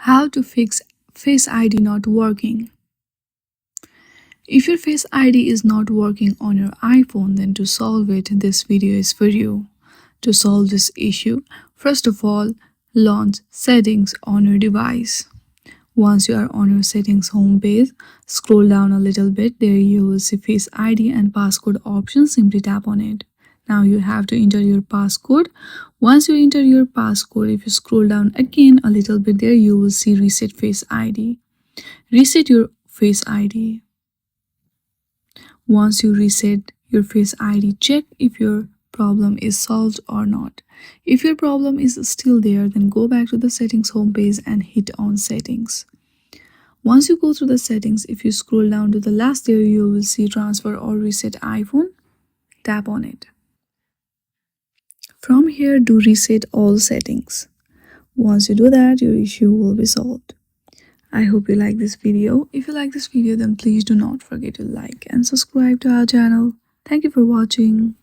How to fix Face ID not working. If your Face ID is not working on your iPhone, then to solve it, this video is for you. To solve this issue, first of all, launch Settings on your device. Once you are on your settings home page, scroll down a little bit. There you will see Face ID and passcode options. Simply tap on it. Now you have to enter your passcode. Once you enter your passcode, if you scroll down again a little bit, there you will see Reset Face ID. Reset your Face ID. Once you reset your Face ID, check if your problem is solved or not. If your problem is still there, then go back to the settings homepage and hit on settings. Once you go through the settings, if you scroll down to the last, there you will see transfer or reset iPhone. Tap on it. From here, do reset all settings. Once you do that, your issue will be solved. I hope you like this video. If you like this video, then please do not forget to like and subscribe to our channel. Thank you for watching.